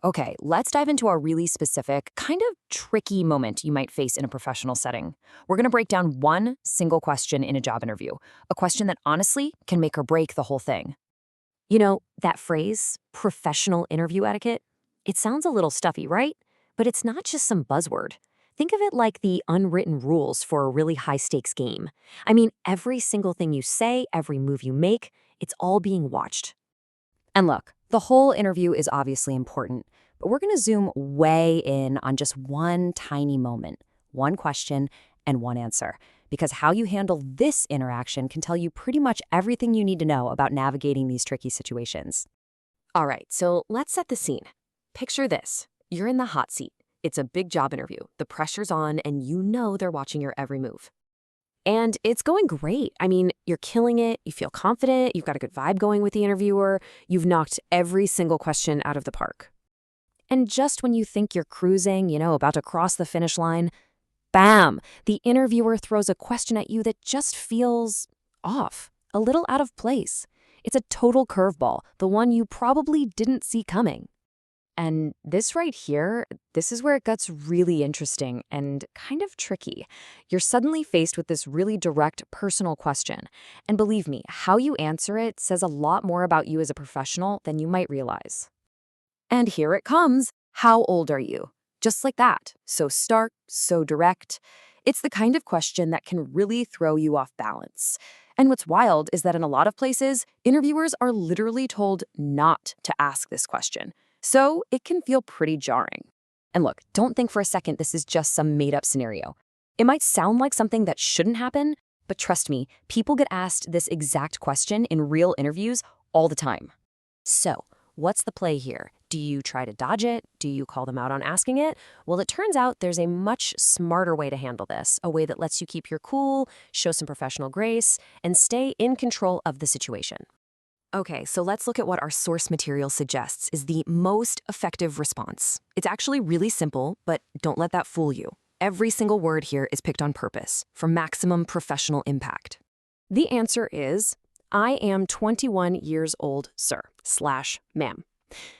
Okay, let's dive into a really specific, kind of tricky moment you might face in a professional setting. We're going to break down one single question in a job interview, a question that honestly can make or break the whole thing. That phrase, professional interview etiquette, it sounds a little stuffy, right? But it's not just some buzzword. Think of it like the unwritten rules for a really high stakes game. I mean, every single thing you say, every move you make, it's all being watched. And look, the whole interview is obviously important, but we're going to zoom way in on just one tiny moment, one question, and one answer. Because how you handle this interaction can tell you pretty much everything you need to know about navigating these tricky situations. All right, so let's set the scene. Picture this. You're in the hot seat. It's a big job interview. The pressure's on, and you know they're watching your every move. And it's going great. I mean, you're killing it. You feel confident. You've got a good vibe going with the interviewer. You've knocked every single question out of the park. And just when you think you're cruising, about to cross the finish line, bam, the interviewer throws a question at you that just feels off, a little out of place. It's a total curveball, the one you probably didn't see coming. And this right here, this is where it gets really interesting and kind of tricky. You're suddenly faced with this really direct personal question. And believe me, how you answer it says a lot more about you as a professional than you might realize. And here it comes. How old are you? Just like that. So stark, so direct. It's the kind of question that can really throw you off balance. And what's wild is that in a lot of places, interviewers are literally told not to ask this question. So it can feel pretty jarring. And look, don't think for a second this is just some made-up scenario. It might sound like something that shouldn't happen, but trust me, people get asked this exact question in real interviews all the time. So, what's the play here? Do you try to dodge it? Do you call them out on asking it? Well, it turns out there's a much smarter way to handle this, a way that lets you keep your cool, show some professional grace, and stay in control of the situation. Okay, so let's look at what our source material suggests is the most effective response. It's actually really simple, but don't let that fool you. Every single word here is picked on purpose for maximum professional impact. The answer is, I am 21 years old, sir, / ma'am.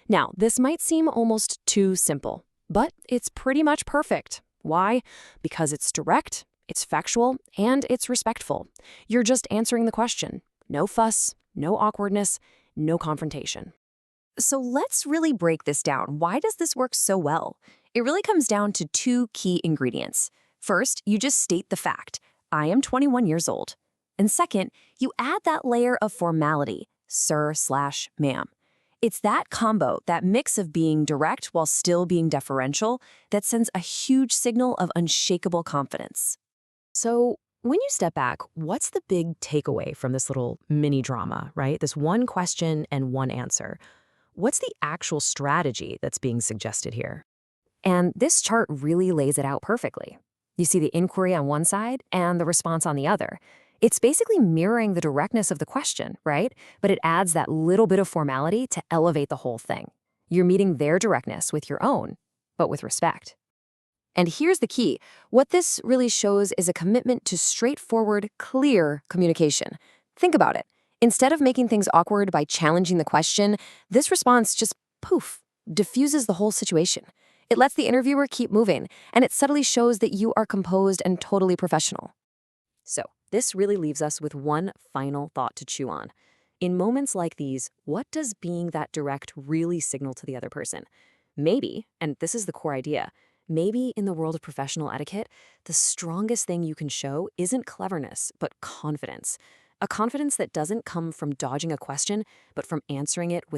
Now, this might seem almost too simple, but it's pretty much perfect. Why? Because it's direct, it's factual, and it's respectful. You're just answering the question. No fuss, no awkwardness, no confrontation. So let's really break this down. Why does this work so well? It really comes down to two key ingredients. First, you just state the fact. I am 21 years old. And second, you add that layer of formality, sir / ma'am. It's that combo, that mix of being direct while still being deferential, that sends a huge signal of unshakable confidence. So, when you step back, what's the big takeaway from this little mini drama, right? This one question and one answer. What's the actual strategy that's being suggested here? And this chart really lays it out perfectly. You see the inquiry on one side and the response on the other. It's basically mirroring the directness of the question, right? But it adds that little bit of formality to elevate the whole thing. You're meeting their directness with your own, but with respect. And here's the key. What this really shows is a commitment to straightforward, clear communication. Think about it. Instead of making things awkward by challenging the question, this response just, poof, diffuses the whole situation. It lets the interviewer keep moving, and it subtly shows that you are composed and totally professional. So, this really leaves us with one final thought to chew on. In moments like these, what does being that direct really signal to the other person? Maybe, and this is the core idea, maybe in the world of professional etiquette, the strongest thing you can show isn't cleverness, but confidence. A confidence that doesn't come from dodging a question, but from answering it with